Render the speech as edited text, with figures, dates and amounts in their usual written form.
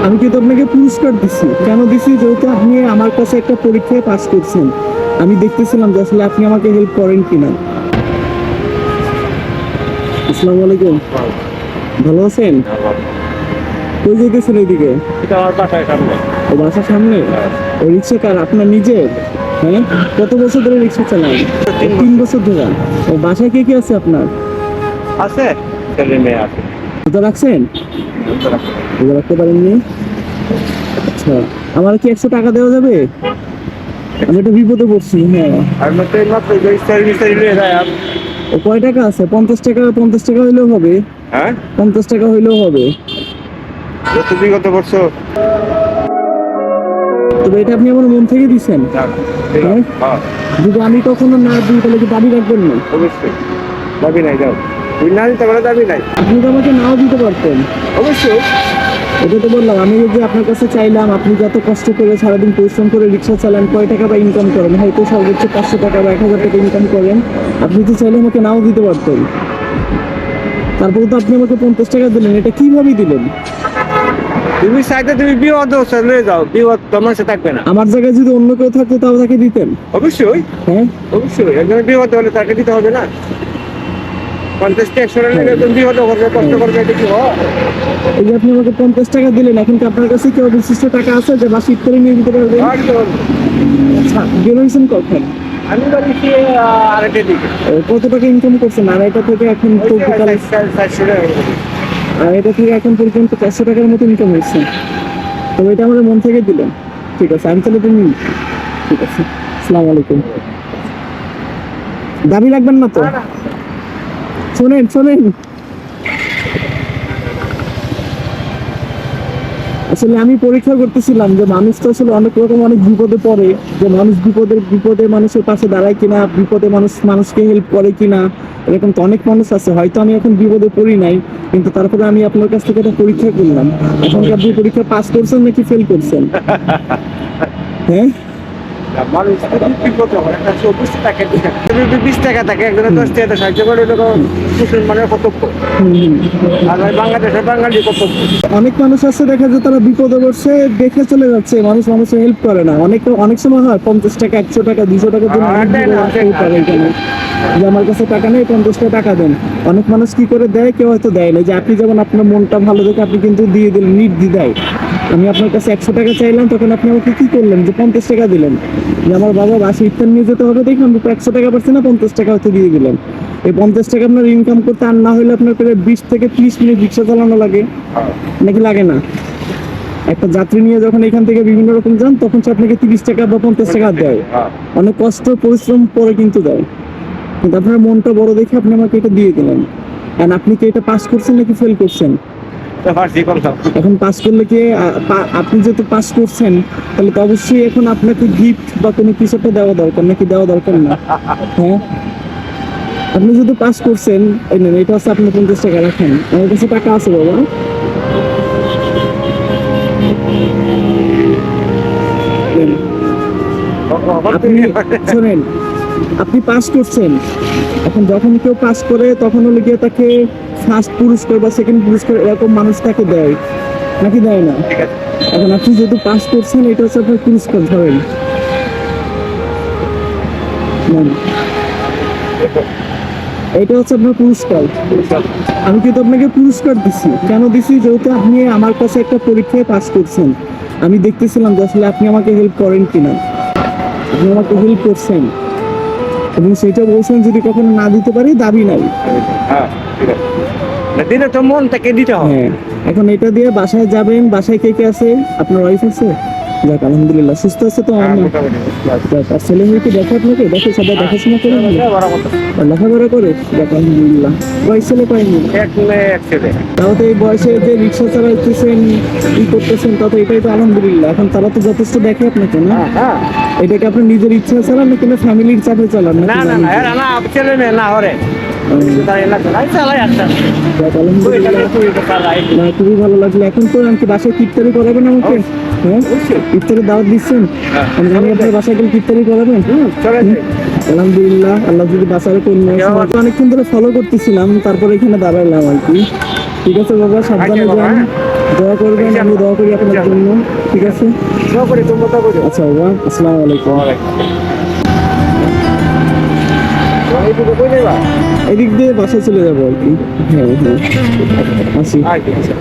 আমি কিন্তু আপনাকে পুরস্কার দিচ্ছি। কেন দিচ্ছি? যেহেতু আপনি আমার কাছে একটা পরীক্ষায় পাস করছেন, আমি দেখতেছিলাম যে আসলে আপনি আমাকে হেল্প করেন কিনা। আসসালামু আলাইকুম, ভালো আছেন? কই যেতেছেন এইদিকে? এটা আমার বাসায় সামনে। ও বাসার সামনে? ও রিক্সা কার আপনার নিজের? হ্যাঁ, কত বছর ধরে রিক্সা চালান? 3 বছর ধরে। ও বাসায় কে কে আছে আপনার? আছে ছেলে মেয়ে আছে। রোজা রাখছেন? রোজা রাখতে পারেননি? আচ্ছা, আমার কি 100 টাকা দেওয়া যাবে? আমি একটা বিপদে পড়ছি। হ্যাঁ। আর মতো মাত্র সার্ভিস নিয়ে যায়। ও কয় টাকা আছে? 50 টাকা। 50 টাকা হইলেও হবে। হ্যাঁ, 50 টাকা হইলেও হবে। তুমি কত করছো? তবে এটা আপনি আমার মন থেকে দিচ্ছেন। হ্যাঁ? যদি আমি কখনো না দিই তাহলে কি দাবি রাখবেন না? অবশ্যই দাবি নাই, যাও। তুই না দিতে পারো দাবি নাই। আপনি তো আমাকে নাও দিতে পারতেন। অবশ্যই এটা তো বললাম, আমি যে আপনার কাছে চাইলাম, আপনি যত কষ্ট করে সারাদিন পরিশ্রম করে রিক্সা চালান, কয় টাকা বা ইনকাম করেন, হয়তো সর্বোচ্চ 500 টাকা বা 1000 টাকা ইনকাম করেন, আপনি তো চাইলে আমাকে নাও দিতে পারতেন। তারপরে তো আপনি আমাকে 50 টাকা দিলেন, এটা কিভাবে দিলেন? তুমি চাইতে তুমি বিপদ চলে যাও, বিপদ তোমার সাথে থাকবে না। আমার জায়গায় যদি অন্য কেউ থাকতো তাও তাকে দিতেন। অবশ্যই হ্যাঁ, অবশ্যই, একজন বিপদ হলে তাকে দিতে হবে না। 50 টাকা একশো টাকা তুমি বিপদ করবে, কষ্ট করবে, এটা কি হয়? এই যে আপনি আমাকে 50 টাকা দিলেন, এখন কি আপনার কাছে কি অবশিষ্ট টাকা আছে যে বাসি করে নিয়ে দিতে পারবেন? একদম। আচ্ছা, বেরোইছেন কখন? আমি বাড়িতে আরেকটা দিকে কত টাকা ইনকাম করছেন? আর এটা থেকে এখন তো বিকাল, 400 টাকা। আর এটা থেকে এখন পর্যন্ত 400 টাকার মতো ইনকাম হয়েছে। তবে এটা আমাদের মন থেকে দিলেন। ঠিক আছে, আমি তাহলে তুমি, ঠিক আছে। আসসালামু আলাইকুম। দাবি রাখবেন না তো? শোনেন শোনেন, আসলে আমি পরীক্ষা করতেছিলাম যে মানুষ তো আসলে অনেক রকম অনেক বিপদে পড়ে, যে মানুষ বিপদে মানুষের পাশে দাঁড়ায় কিনা, বিপদে মানুষকে হেল্প করে কিনা। এরকম তো অনেক মানুষ আছে, হয়তো আমি এখন বিপদে পড়ি নাই, কিন্তু তারপরে আমি আপনার কাছ থেকে একটা পরীক্ষা করলাম। এখন কি আপনি পরীক্ষা পাস করছেন নাকি ফেল করছেন? হ্যাঁ, মানুষ বিপদে হয়, 20 টাকা দিতে 20 টাকা থাকে, একজনের 10 টাকা সাহায্য করে, এটা মুসলমানের কর্তব্য। আর বাংলাদেশের বাঙালি কর্তব্য। অনেক মানুষ আছে দেখা যায় তারা বিপদে পড়ছে দেখে চলে যাচ্ছে, মানুষের হেল্প করে না। অনেক সময় হয় 50 টাকা 100 টাকা 200 টাকা দিয়ে অনেক দূরে আসতেই পারে এখানে, যে আমার কাছে টাকা নেই, 50 টাকা দেন। অনেক মানুষ কি করে দেয়, কেউ হয়তো দেয় না। যে আপনি যেমন আপনার মনটা ভালো দেখে আপনি কিন্তু দিয়ে দিলেন নির্দ্বিধায়। আমি আপনার কাছে 100 টাকা চাইলাম, তখন আপনি আমাকে কি করলেন যে 50 টাকা দিলেন। যে আমার বাবা বাসে ইফতার নিয়ে যেতে হবে দেখুন, 100 টাকা পাচ্ছি না, 50 টাকা হয়তো দিয়ে দিলেন। এই 50 টাকা আপনার ইনকাম করতে আর না হলে আপনার প্রায় 20 থেকে 30 মিনিট রিক্সা চালানো লাগে, নাকি লাগে না? একটা যাত্রী নিয়ে যখন এখান থেকে বিভিন্ন রকম যান, তখন সে আপনাকে 30 টাকা বা 50 টাকা দেয়। অনেক কষ্ট পরিশ্রম করে কিন্তু দেয়। কিন্তু আপনার মনটা বড় দেখে আপনি আমাকে এটা দিয়ে দিলেন। আর আপনি কি এটা পাস করছেন নাকি ফেল করছেন? এখন পাস করলে কি আপনি যেহেতু পাস করছেন, তাহলে তো অবশ্যই এখন আপনাকে গিফট বা কোনো কিছু একটা দেওয়া দরকার, নাকি দেওয়া দরকার না? হ্যাঁ, আপনি যদি পাস করছেন, এই নেন, এটা হচ্ছে আপনি 50 টাকা রাখেন। আমার কাছে টাকা আছে বাবা। নেন। আপনি শোনেন, আপনি পাস করছেন, এখন যখন কেউ পাস করে তখন হলে গিয়ে তাকে ফার্স্ট পুরস্কার বা সেকেন্ড পুরস্কার এরকম মানুষ তাকে দেয়, নাকি দেয় না? এখন আপনি যেহেতু পাস করছেন, এটা হচ্ছে আপনার পুরস্কার, ধরেন। এটা হচ্ছে আপনার পুরস্কার। আমি কিন্তু আপনাকে পুরস্কার দিচ্ছি। কেন দিচ্ছি? যেহেতু আপনি আমার কাছে একটা পরীক্ষায় পাস করছেন, আমি দেখতেছিলাম যে আসলে আপনি আমাকে হেল্প করেন কিনা। আপনি আমাকে হেল্প করছেন এবং সেটা বলছেন যদি কখনো না দিতে পারি দাবি নাই। হ্যাঁ, দিলে তো মন থেকে দিতে হবে। হ্যাঁ, এখন এটা দিয়ে বাসায় যাবেন। বাসায় কে কে আছে? আপনার ওয়াইফ আছে? যাক, আলহামদুলিল্লাহ, সুস্থ আছে তো? আর ছেলে মেয়ে কি দেখে আপনাকে? দেখে, সবাই দেখাশোনা করে লেখাপড়া করে? যাক, আলহামদুলিল্লাহ। বয়স ছেলে পাইনি? এক মেয়ে এক ছেলে। তাও তো এই বয়সে যে রিক্সা চালাইতেছেন, ই করতেছেন, তা তো এটাই তো আলহামদুলিল্লাহ। এখন তারা তো যথেষ্ট দেখে আপনাকে, না? এটাকে আপনি নিজের ইচ্ছা চালান না কিনা ফ্যামিলির চাপে চালান? না না না, এরা না ছেলে মেয়ে না হরে। খুবই ভালো লাগলো। এখন তো আমাকে বাসায় ইফতারি করাবেন আমাকে? হ্যাঁ, ইফতারের দাওয়াত দিচ্ছেন? আমি জানি আপনার বাসায় গেলে ইফতারি করাবেন। আলহামদুলিল্লাহ, আল্লাহ যদি বাসারে করলেন। অনেকক্ষণ ধরে ফলো করতেছিলাম, তারপরে এখানে দাঁড়াইলাম আর কি। ঠিক আছে বাবা, সাবধানে আচ্ছা বাবা, যান, দোয়া করবেন, আমি দোয়া করি আপনার জন্য। ঠিক আছে, দোয়া করি, তোমরা দোয়া করো। আচ্ছা বাবা, আসসালামু আলাইকুম। এইদিকে কই যাবা? এদিক দিয়ে বাসায় চলে যাবো আর কি। হ্যাঁ হ্যাঁ, আসি। আচ্ছা।